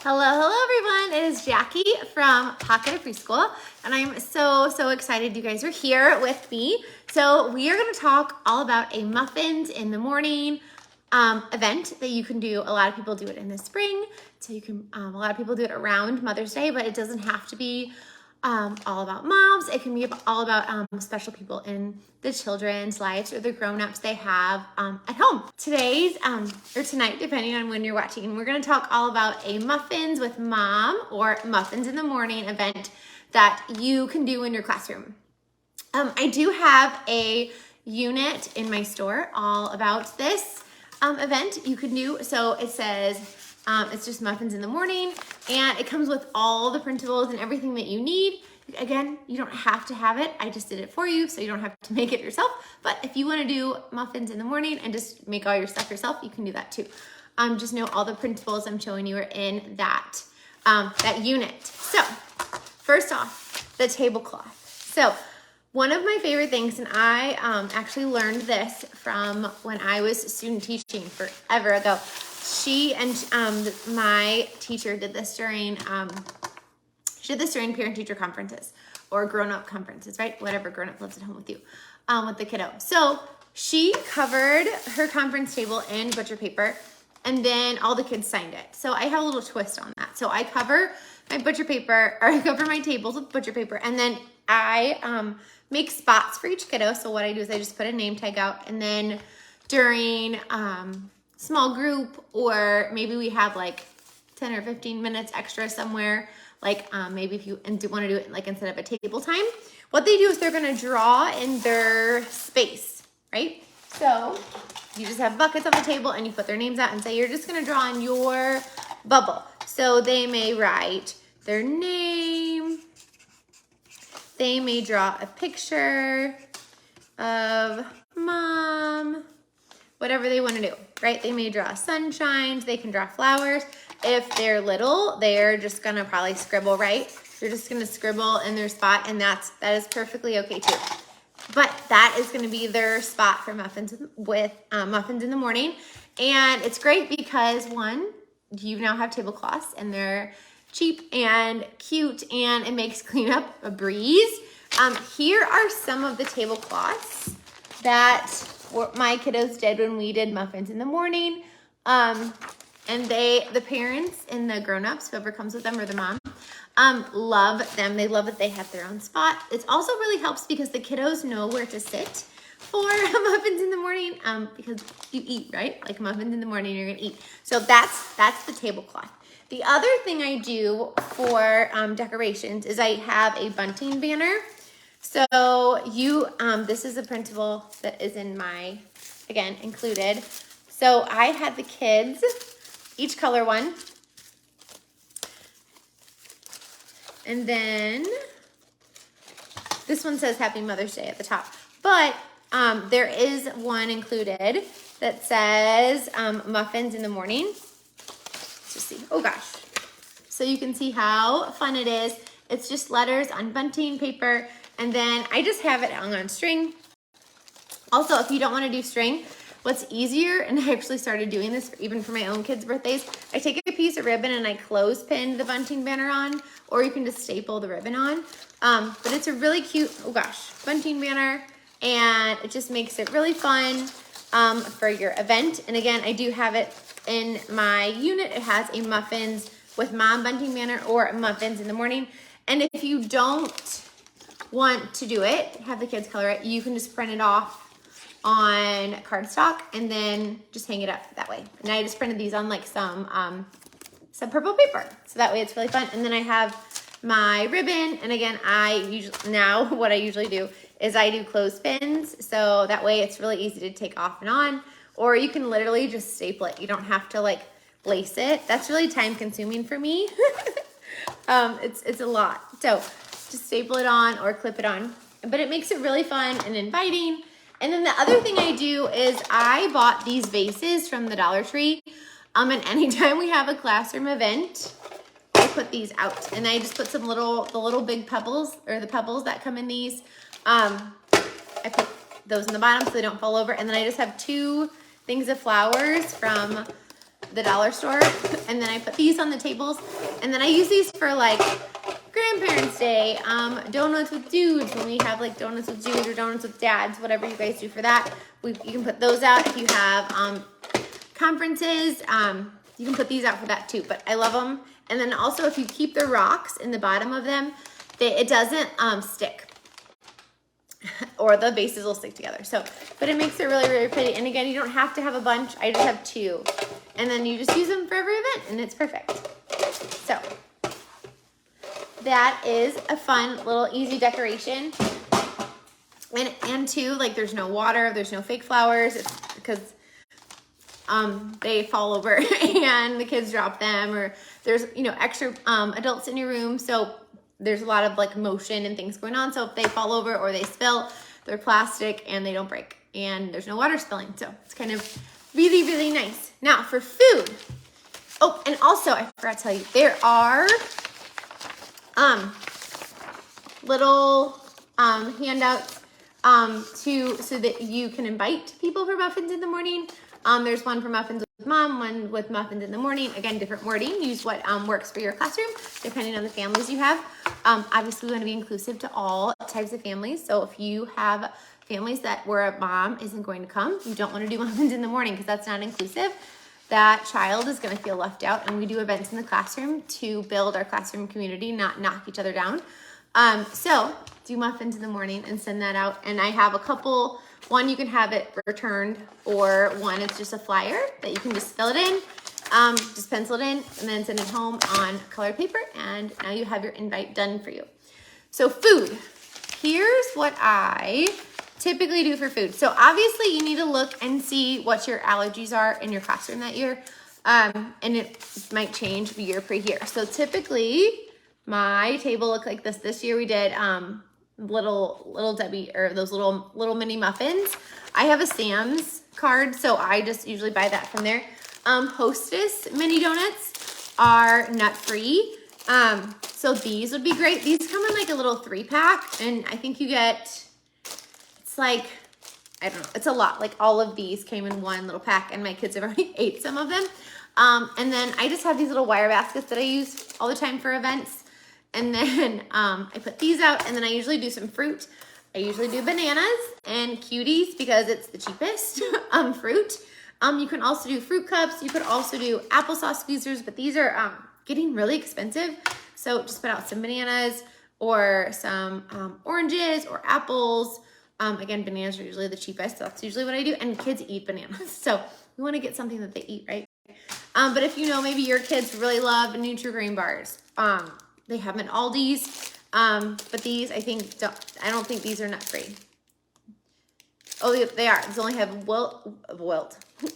Hello everyone. It is Jackie from Pocket of Preschool, and I'm so excited you guys are here with me. So we are going to talk all about a Muffins in the Morning event that you can do. A lot of people do it in the spring, so you can. A lot of people do it around Mother's Day, but it doesn't have to be all about moms. It can be all about special people in the children's lives or the grown-ups they have at home. Today's or tonight, depending on when you're watching, we're going to talk all about a Muffins with Mom or Muffins in the Morning event that you can do in your classroom. I do have a unit in my store all about this event you can do. So it says it's just Muffins in the Morning, and it comes with all the printables and everything that you need. Again, you don't have to have it. I just did it for you, so you don't have to make it yourself. But if you want to do Muffins in the Morning and just make all your stuff yourself, you can do that too. Just know all the printables I'm showing you are in that unit. So first off, the tablecloth. So one of my favorite things, and I actually learned this from when I was student teaching forever ago. She and my teacher did this during parent-teacher conferences or grown-up conferences, right? Whatever grown-up lives at home with you, with the kiddo. So she covered her conference table in butcher paper, and then all the kids signed it. So I have a little twist on that. So I cover my butcher paper, or I cover my tables with butcher paper, and then I make spots for each kiddo. So what I do is I just put a name tag out, and then during small group, or maybe we have like 10 or 15 minutes extra somewhere, like maybe if you want to do it like instead of a table time, what they do is they're going to draw in their space, right? So you just have buckets on the table and you put their names out and say you're just going to draw in your bubble. So they may write their name, they may draw a picture of mom, whatever they want to do, right? They may draw sunshines, they can draw flowers. If they're little, they're just gonna probably scribble, right? They're just gonna scribble in their spot, and that is perfectly okay too. But that is gonna be their spot for Muffins with Muffins in the Morning. And it's great because one, you now have tablecloths and they're cheap and cute, and it makes cleanup a breeze. Here are some of the tablecloths that my kiddos did when we did Muffins in the Morning. And the parents and the grown-ups, whoever comes with them, or the mom, love them. They love that they have their own spot. It also really helps because the kiddos know where to sit for Muffins in the Morning, because you eat, right? Like Muffins in the Morning, you're gonna eat. So that's the tablecloth. The other thing I do for decorations is I have a bunting banner. So this is a printable that is in my, again, included. So I had the kids each color one. And then this one says Happy Mother's Day at the top. But there is one included that says Muffins in the Morning. Let's just see. Oh gosh. So you can see how fun it is. It's just letters on bunting paper. And then I just have it hung on string. Also, if you don't want to do string, what's easier, and I actually started doing this even for my own kids' birthdays, I take a piece of ribbon and I clothespin the bunting banner on, or you can just staple the ribbon on. But it's a really cute, oh gosh, bunting banner, and it just makes it really fun for your event. And again, I do have it in my unit. It has a Muffins with Mom bunting banner or a Muffins in the Morning. And if you don't want to do it, have the kids color it, you can just print it off on cardstock and then just hang it up that way. And I just printed these on like some purple paper, so that way it's really fun. And then I have my ribbon, and again, what I usually do is I do clothespins, so that way it's really easy to take off and on, or you can literally just staple it. You don't have to like lace it. That's really time consuming for me. It's a lot. So just staple it on or clip it on, but it makes it really fun and inviting. And then the other thing I do is I bought these vases from the Dollar Tree. And anytime we have a classroom event, I put these out. And I just put the little big pebbles, or the pebbles that come in these. I put those in the bottom so they don't fall over. And then I just have 2 things of flowers from the dollar store, and then I put these on the tables, and then I use these for like Grandparents' Day, donuts with dudes, when we have like donuts with dudes or donuts with dads, whatever you guys do for that. You can put those out. If you have conferences, you can put these out for that too, but I love them. And then also if you keep the rocks in the bottom of them, it doesn't stick. Or the bases will stick together. So, but it makes it really, really pretty. And again, you don't have to have a bunch. I just have 2. And then you just use them for every event and it's perfect. So that is a fun little easy decoration. And too, like there's no water, there's no fake flowers. It's because they fall over and the kids drop them, or there's, you know, extra adults in your room. So there's a lot of like motion and things going on. So if they fall over or they spill, they're plastic and they don't break, and there's no water spilling. So it's kind of really, really nice. Now for food. Oh, and also I forgot to tell you, there are little handouts so that you can invite people for muffins in the morning. There's one for muffins with mom, one with muffins in the morning. Again, different wording. Use what works for your classroom, depending on the families you have. Obviously, we want to be inclusive to all types of families. So if you have families where a mom isn't going to come, you don't want to do muffins in the morning because that's not inclusive. That child is going to feel left out. And we do events in the classroom to build our classroom community, not knock each other down. So do muffins in the morning and send that out. And I have a couple. One, you can have it returned, or one, it's just a flyer that you can just fill it in, just pencil it in, and then send it home on colored paper, and now you have your invite done for you. So food. Here's what I typically do for food. So obviously you need to look and see what your allergies are in your classroom that year, and it might change year per year. So typically my table looked like this. This year we did little Debbie, or those little mini muffins. I have a Sam's card, so I just usually buy that from there. Hostess mini donuts are nut free, so these would be great. These come in like a little 3-pack, and I think you get, it's like, I don't know, it's a lot. Like all of these came in one little pack, and my kids have already ate some of them. And then I just have these little wire baskets that I use all the time for events. And then I put these out, and then I usually do some fruit. I usually do bananas and cuties because it's the cheapest fruit. You can also do fruit cups. You could also do applesauce squeezers, but these are getting really expensive. So just put out some bananas or some oranges or apples. Again, bananas are usually the cheapest, so that's usually what I do. And kids eat bananas, so we want to get something that they eat, right? But if you know, maybe your kids really love Nutri-Grain bars. They have them at Aldi's, but these, I don't think these are nut-free. Oh, they are. These only have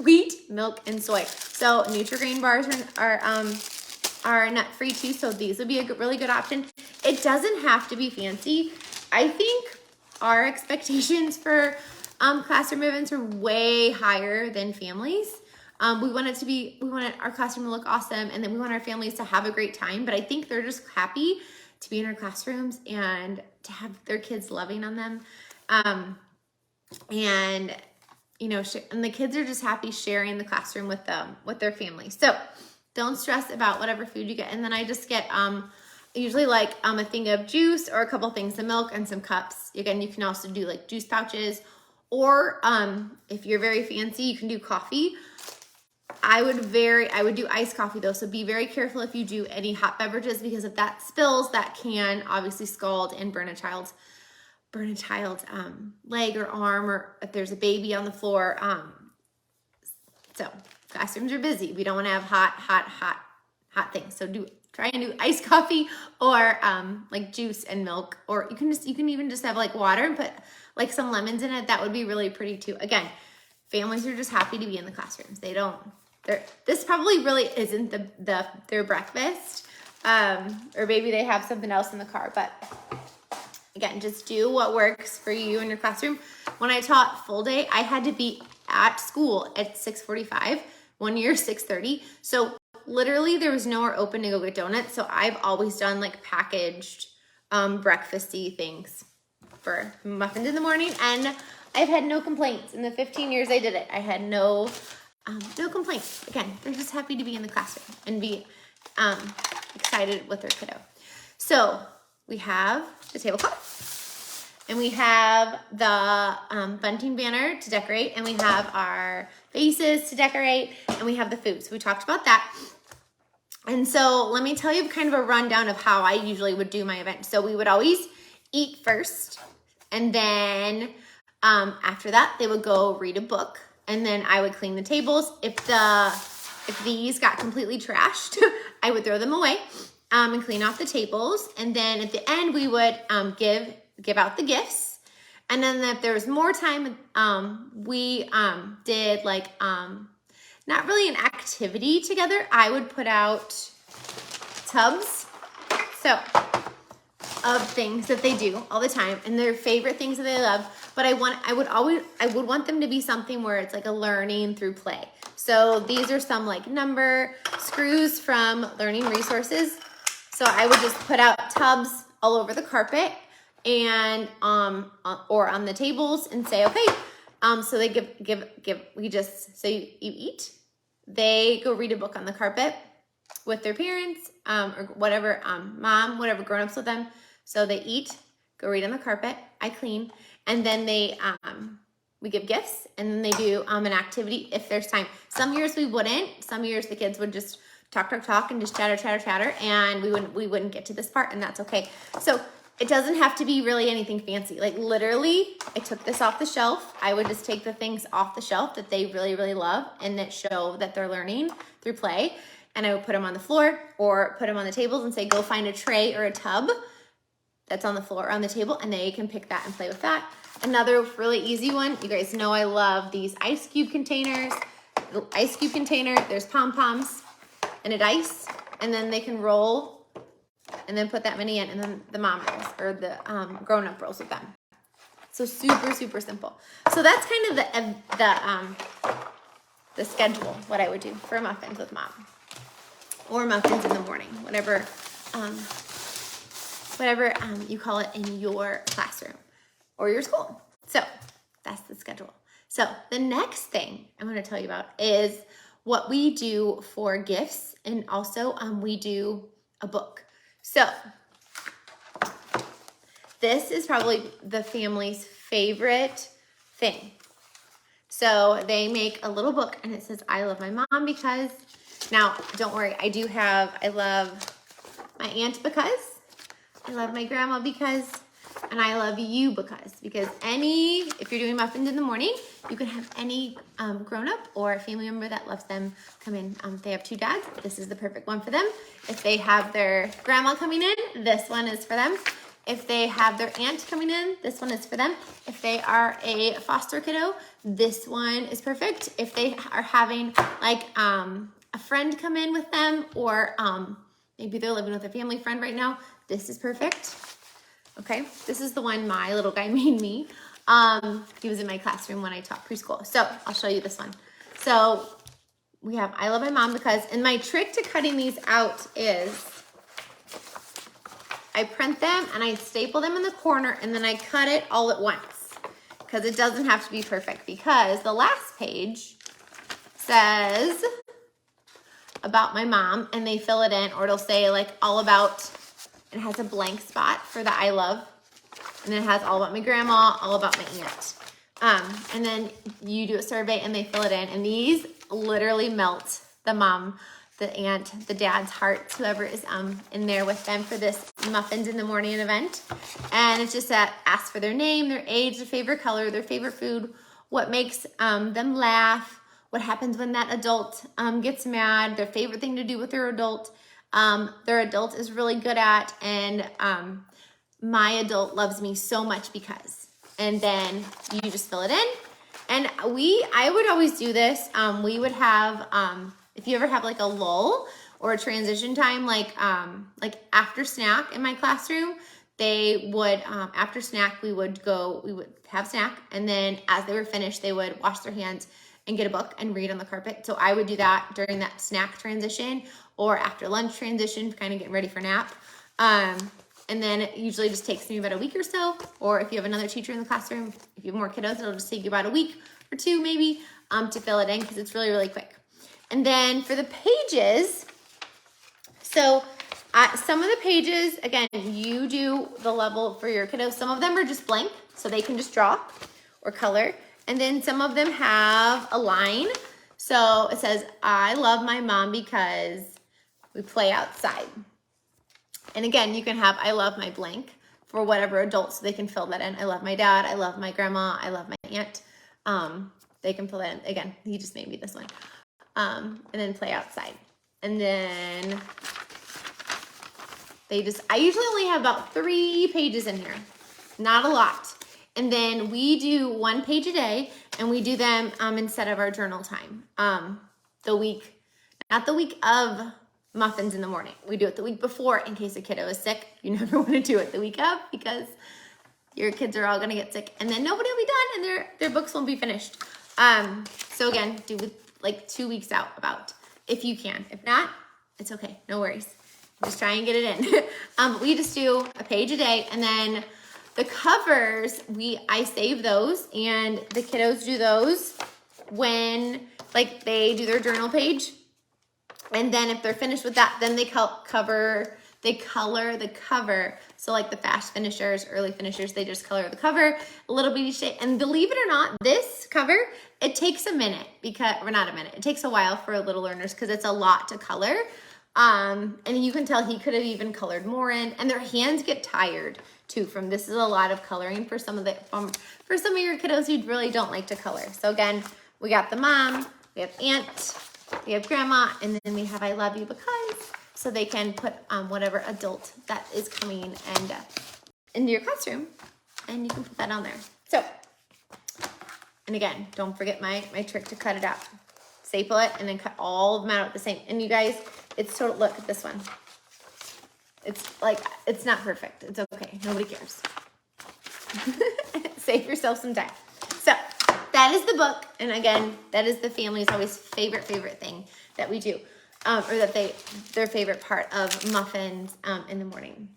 wheat, milk, and soy. So Nutri-Grain bars are nut-free too, so these would be a really good option. It doesn't have to be fancy. I think our expectations for classroom events are way higher than families. We want our classroom to look awesome, and then we want our families to have a great time, but I think they're just happy to be in our classrooms and to have their kids loving on them. And you know, and the kids are just happy sharing the classroom with them, with their family. So don't stress about whatever food you get. And then I just get, usually like a thing of juice or a couple things of milk and some cups. Again, you can also do like juice pouches, or if you're very fancy, you can do coffee. I would do iced coffee though, so be very careful if you do any hot beverages, because if that spills, that can obviously scald and burn a child's leg or arm, or if there's a baby on the floor. So classrooms are busy. We don't want to have hot things. So try and do iced coffee, or like juice and milk, or you can even just have like water and put like some lemons in it. That would be really pretty too. Again, families are just happy to be in the classrooms. This probably really isn't their breakfast, or maybe they have something else in the car, but again, just do what works for you in your classroom. When I taught full day, I had to be at school at 6:45, one year 6:30. So literally there was nowhere open to go get donuts. So I've always done like packaged breakfasty things for muffins in the morning, and I've had no complaints in the 15 years I did it. I had no no complaints. Again, they're just happy to be in the classroom and be excited with their kiddo. So we have the tablecloth, and we have the bunting banner to decorate, and we have our vases to decorate, and we have the food. So we talked about that. And so let me tell you kind of a rundown of how I usually would do my event. So we would always eat first, and then after that, they would go read a book, and then I would clean the tables. If these got completely trashed, I would throw them away and clean off the tables. And then at the end, we would give out the gifts. And then if there was more time, we did like not really an activity together. I would put out tubs of things that they do all the time and their favorite things that they love. But I would want them to be something where it's like a learning through play. So these are some like number screws from Learning Resources. So I would just put out tubs all over the carpet and or on the tables and say, okay, so they so you eat, they go read a book on the carpet with their parents or whatever, mom, whatever, grown-ups with them. So they eat, go read on the carpet, I clean, and then they we give gifts, and then they do an activity if there's time. Some years we wouldn't. Some years the kids would just talk and just chatter, and we wouldn't get to this part, and that's okay. So it doesn't have to be really anything fancy. Like literally, I took this off the shelf. I would just take the things off the shelf that they really, really love and that show that they're learning through play, and I would put them on the floor or put them on the tables and say, go find a tray or a tub that's on the floor or on the table, and they can pick that and play with that. Another really easy one, you guys know I love these ice cube containers. The ice cube container, there's pom-poms and a dice, and then they can roll and then put that many in, and then the mom rolls or the grown-up rolls with them. So super, super simple. So that's kind of the schedule, what I would do for muffins with mom, or muffins in the morning, whatever you call it in your classroom or your school. So that's the schedule. So the next thing I'm going to tell you about is what we do for gifts, and also we do a book. So this is probably the family's favorite thing. So they make a little book, and it says, I love my mom because, now don't worry, I love my aunt because, I love my grandma because, and I love you because if you're doing muffins in the morning, you can have any grown-up or a family member that loves them come in. If they have two dads, this is the perfect one for them. If they have their grandma coming in, this one is for them. If they have their aunt coming in, this one is for them. If they are a foster kiddo, this one is perfect. If they are having like a friend come in with them, or maybe they're living with a family friend right now, this is perfect. Okay, this is the one my little guy made me. He was in my classroom when I taught preschool. So I'll show you this one. So we have I love my mom because, and my trick to cutting these out is I print them and I staple them in the corner, and then I cut it all at once because it doesn't have to be perfect, because the last page says about my mom, and they fill it in, or it'll say like all about, it has a blank spot for the I love, and then it has all about my grandma, all about my aunt. And then you do a survey and they fill it in, and these literally melt the mom, the aunt, the dad's hearts, whoever is in there with them for this muffins in the morning event. And it's just that ask for their name, their age, their favorite color, their favorite food, what makes them laugh, what happens when that adult gets mad, their favorite thing to do with their adult is really good at, and my adult loves me so much because, and then you just fill it in. And I would always do this. We would have, if you ever have like a lull or a transition time, like after snack in my classroom, they would, after snack, we would have snack. And then as they were finished, they would wash their hands and get a book and read on the carpet. So I would do that during that snack transition or after lunch transition, kind of getting ready for nap. And then it usually just takes me about a week or so. Or if you have another teacher in the classroom, if you have more kiddos, it'll just take you about a week or 2 maybe to fill it in because it's really, really quick. And then for the pages, so some of the pages, again, you do the level for your kiddo. Some of them are just blank, so they can just draw or color. And then some of them have a line. So it says, I love my mom because we play outside. And again, you can have, I love my blank for whatever adult, so they can fill that in. I love my dad, I love my grandma, I love my aunt. They can fill that in. Again, he just made me this one. And then play outside. And then I usually only have about 3 pages in here, not a lot. And then we do 1 page a day, and we do them instead of our journal time. Not the week of Muffins in the morning. We do it the week before in case a kiddo is sick. You never want to do it the week of because your kids are all gonna get sick, and then nobody will be done, and their books won't be finished. So again, do like 2 weeks out about if you can. If not, it's okay, no worries. Just try and get it in. We just do a page a day, and then the covers, I save those, and the kiddos do those when they do their journal page. And then if they're finished with that, then they color the cover. So like the fast finishers, early finishers, they just color the cover a little bit each day. And believe it or not, this cover, it takes a minute it takes a while for little learners because it's a lot to color. And you can tell he could have even colored more in, and their hands get tired too from this is a lot of coloring for some of your kiddos who really don't like to color. So again, we got the mom, we have aunt, we have grandma, and then we have I love you because, so they can put whatever adult that is coming and into your classroom, and you can put that on there. So, and again, don't forget my trick to cut it out. Staple it and then cut all of them out at the same. And you guys, it's total, look at this one. It's not perfect. It's okay. Nobody cares. Save yourself some time. So that is the book. And again, that is the family's always favorite thing that we do. Or that their favorite part of Muffins in the morning.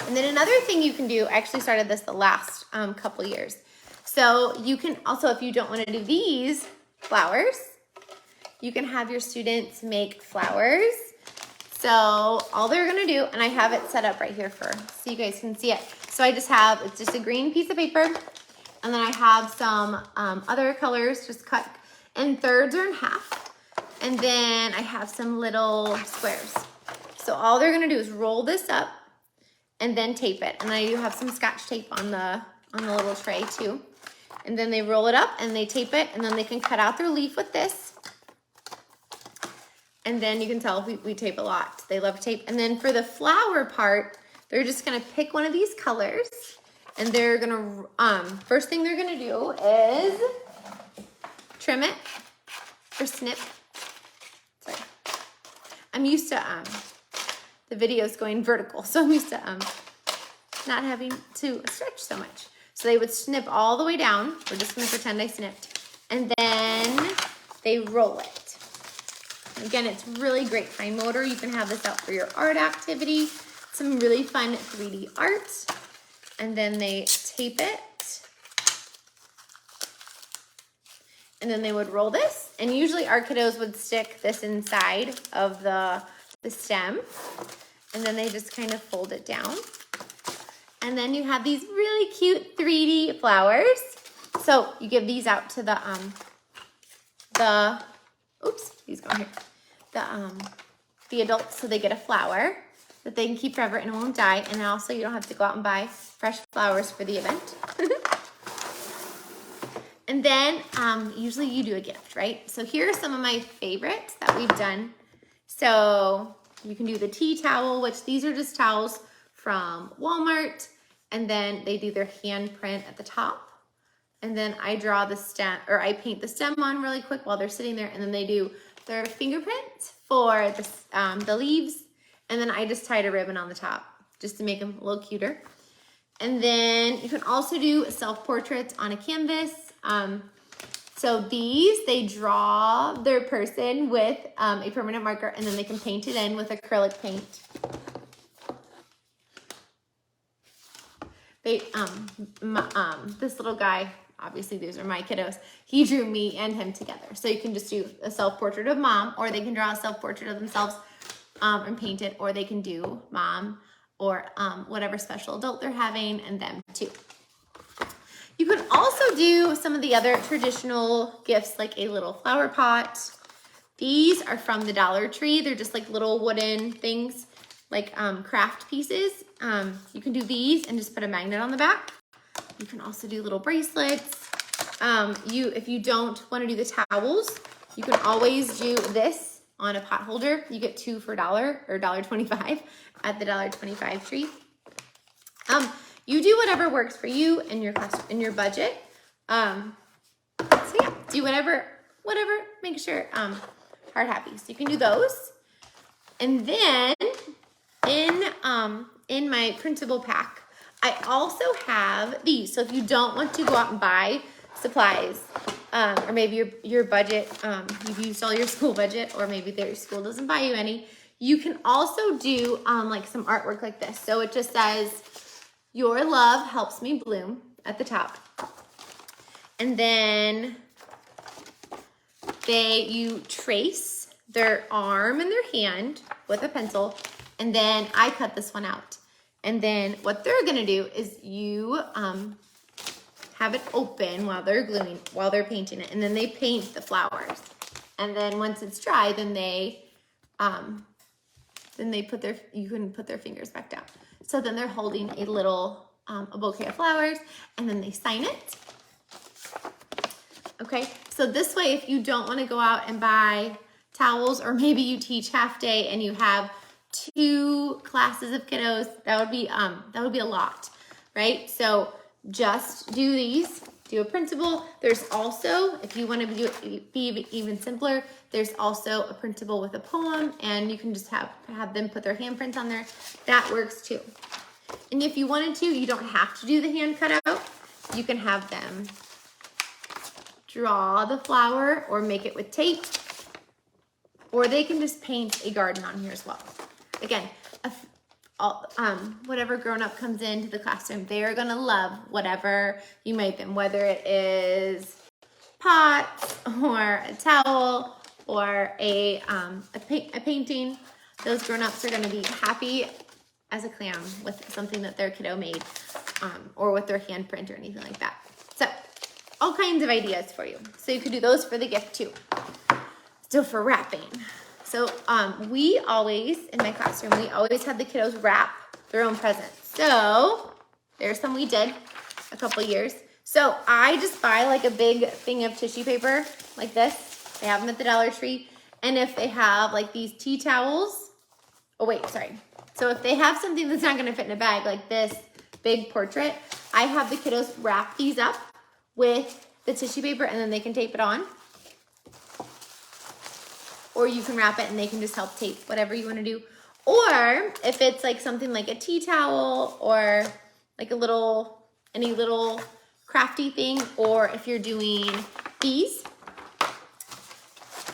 And then another thing you can do, I actually started this the last couple years. So you can also, if you don't want to do these flowers, you can have your students make flowers. So all they're gonna do, and I have it set up right here so you guys can see it. So it's just a green piece of paper, and then I have some other colors just cut in thirds or in half. And then I have some little squares. So all they're gonna do is roll this up and then tape it. And I do have some Scotch tape on the little tray too. And then they roll it up and they tape it, and then they can cut out their leaf with this. And then you can tell we tape a lot. They love tape. And then for the flower part, they're just gonna pick one of these colors, and they're gonna, first thing they're gonna do is trim it or snip. Sorry. I'm used to the videos going vertical, so I'm used to not having to stretch so much. So they would snip all the way down. We're just gonna pretend I snipped. And then they roll it. Again, it's really great fine motor. You can have this out for your art activity. Some really fun 3D art. And then they tape it. And then they would roll this. And usually our kiddos would stick this inside of the stem. And then they just kind of fold it down. And then you have these really cute 3D flowers. So you give these out to oops, he's going here. The adults, so they get a flower that they can keep forever and it won't die. And also you don't have to go out and buy fresh flowers for the event. And then usually you do a gift, right? So here are some of my favorites that we've done. So you can do the tea towel, which these are just towels from Walmart. And then they do their hand print at the top. And then I draw the stem, or I paint the stem on really quick while they're sitting there. And then they do their fingerprints for the leaves. And then I just tied a ribbon on the top just to make them a little cuter. And then you can also do self-portraits on a canvas. So these, they draw their person with a permanent marker, and then they can paint it in with acrylic paint. They, this little guy, obviously these are my kiddos. He drew me and him together. So you can just do a self-portrait of mom, or they can draw a self-portrait of themselves and paint it, or they can do mom or whatever special adult they're having and them too. You can also do some of the other traditional gifts like a little flower pot. These are from the Dollar Tree. They're just like little wooden things, like craft pieces. You can do these and just put a magnet on the back. You can also do little bracelets. If you don't want to do the towels, you can always do this on a pot holder. You get 2 for $1 or $1.25 at the $1.25 tree. You do whatever works for you and your budget. So yeah, do whatever makes your heart happy. So you can do those. And then in my printable pack, I also have these. So if you don't want to go out and buy supplies, or maybe your budget, you've used all your school budget, or maybe their school doesn't buy you any, you can also do like some artwork like this. So it just says, "Your love helps me bloom" at the top. And then you trace their arm and their hand with a pencil. And then I cut this one out. And then what they're gonna do is you have it open while they're gluing, while they're painting it. And then they paint the flowers. And then once it's dry, then they you can put their fingers back down. So then they're holding a little, a bouquet of flowers, and then they sign it. Okay, so this way, if you don't want to go out and buy towels, or maybe you teach half day and you have 2 classes of kiddos, that would be a lot, right? So just do these, do a printable. There's also, if you want to be even simpler, there's also a printable with a poem, and you can just have them put their handprints on there. That works too. And if you wanted to, you don't have to do the hand cutout. You can have them draw the flower or make it with tape, or they can just paint a garden on here as well. Again, whatever grown-up comes into the classroom, they are gonna love whatever you made them, whether it is pots or a towel or a painting. Those grown-ups are gonna be happy as a clam with something that their kiddo made, or with their handprint or anything like that. So all kinds of ideas for you. So you could do those for the gift too. So for wrapping. So we always, in my classroom, we always had the kiddos wrap their own presents. So there's some we did a couple years. So I just buy like a big thing of tissue paper like this. They have them at the Dollar Tree. And if they have like these tea towels, oh wait, sorry. So if they have something that's not gonna fit in a bag, like this big portrait, I have the kiddos wrap these up with the tissue paper, and then they can tape it on. Or you can wrap it and they can just help tape whatever you want to do. Or if it's like something like a tea towel, or like any little crafty thing, or if you're doing these,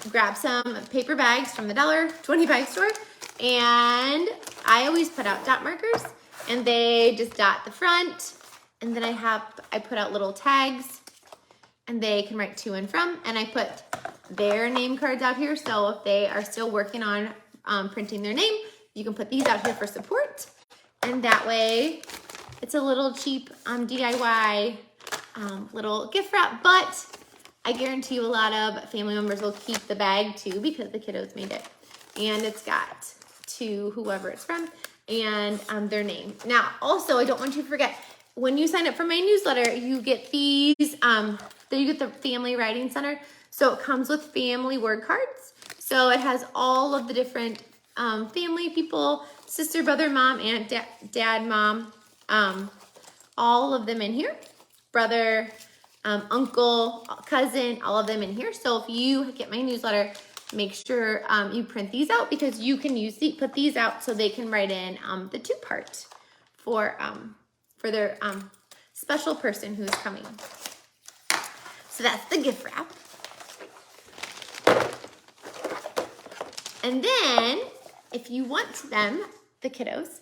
grab some paper bags from the $1.25 store, and I always put out dot markers, and they just dot the front, and then I put out little tags, and they can write to and from, and I put their name cards out here. So if they are still working on printing their name, you can put these out here for support, and that way it's a little cheap DIY little gift wrap, but I guarantee you a lot of family members will keep the bag too, because the kiddos made it, and it's got to whoever it's from and their name. Now also, I don't want you to forget, when you sign up for my newsletter, you get these, then you get the Family Writing Center. So it comes with family word cards. So it has all of the different family people, sister, brother, mom, aunt, dad, mom, all of them in here. Brother, uncle, cousin, all of them in here. So if you get my newsletter, make sure you print these out, because you can put these out so they can write in the 2-part for their special person who's coming. So that's the gift wrap. And then if you want them, the kiddos,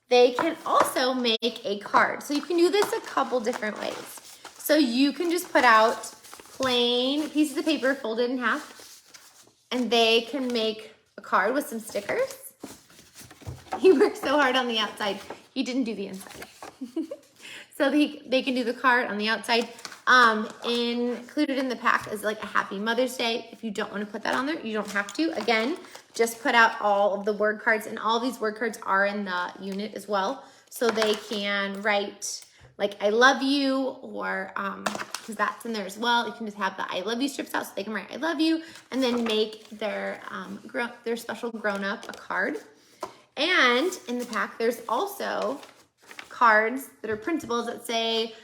they can also make a card. So you can do this a couple different ways. So you can just put out plain pieces of paper folded in half, and they can make a card with some stickers. He worked so hard on the outside. He didn't do the inside. So they can do the card on the outside. Included in the pack is like a Happy Mother's Day. If you don't want to put that on there, you don't have to. Again, just put out all of the word cards, and all these word cards are in the unit as well. So they can write like I love you, or because that's in there as well. You can just have the I love you strips out so they can write I love you, and then make their special grown-up a card. And in the pack, there's also cards that are printables that say,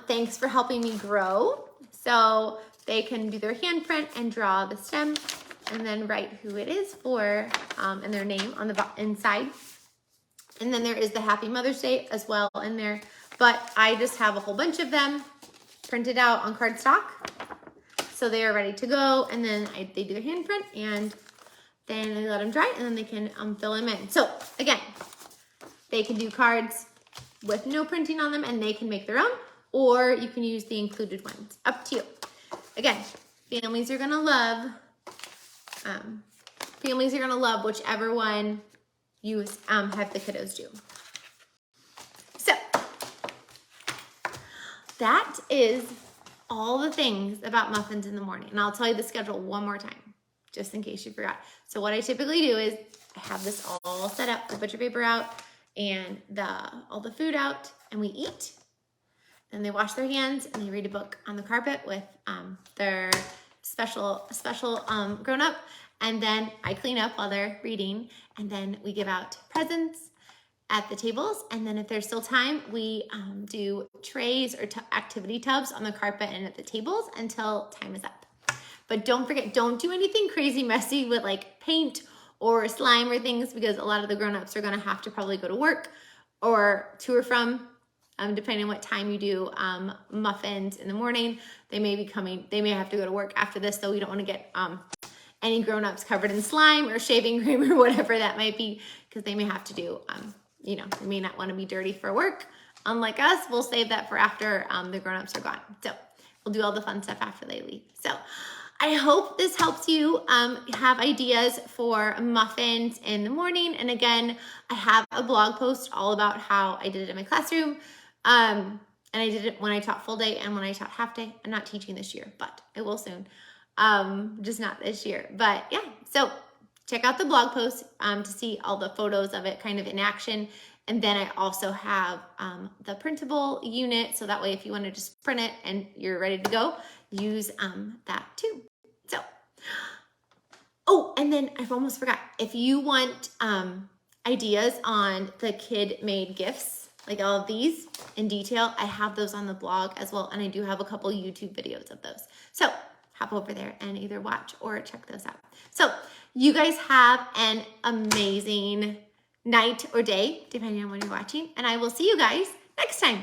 thanks for helping me grow. So they can do their handprint and draw the stem and then write who it is for and their name on the inside. And then there is the Happy Mother's Day as well in there. But I just have a whole bunch of them printed out on cardstock. So they are ready to go. And then they do their handprint, and then I let them dry, and then they can fill them in. So again, they can do cards with no printing on them, and they can make their own, or you can use the included ones. Up to you. Again, families are gonna love whichever one you have the kiddos do. So that is all the things about muffins in the morning, and I'll tell you the schedule one more time, just in case you forgot. So what I typically do is I have this all set up, the butcher paper out and all the food out, and we eat. Then they wash their hands and they read a book on the carpet with their special grown-up. And then I clean up while they're reading, and then we give out presents at the tables. And then if there's still time, we do trays or activity tubs on the carpet and at the tables until time is up. But don't forget, don't do anything crazy messy with like paint or slime or things, because a lot of the grown-ups are gonna have to probably go to work or to or from, depending on what time you do muffins in the morning. They may have to go to work after this, so we don't wanna get any grown-ups covered in slime or shaving cream or whatever that might be, because they may have to do, they may not wanna be dirty for work. Unlike us, we'll save that for after the grown-ups are gone. So we'll do all the fun stuff after they leave. So I hope this helps you have ideas for muffins in the morning. And again, I have a blog post all about how I did it in my classroom. And I did it when I taught full day and when I taught half day. I'm not teaching this year, but I will soon. Just not this year. But yeah, so check out the blog post to see all the photos of it kind of in action. And then I also have the printable unit. So that way, if you want to just print it and you're ready to go, use that too. So, oh, and then I've almost forgot. If you want ideas on the kid-made gifts, like all of these in detail, I have those on the blog as well. And I do have a couple YouTube videos of those. So hop over there and either watch or check those out. So you guys have an amazing night or day, depending on when you're watching. And I will see you guys next time.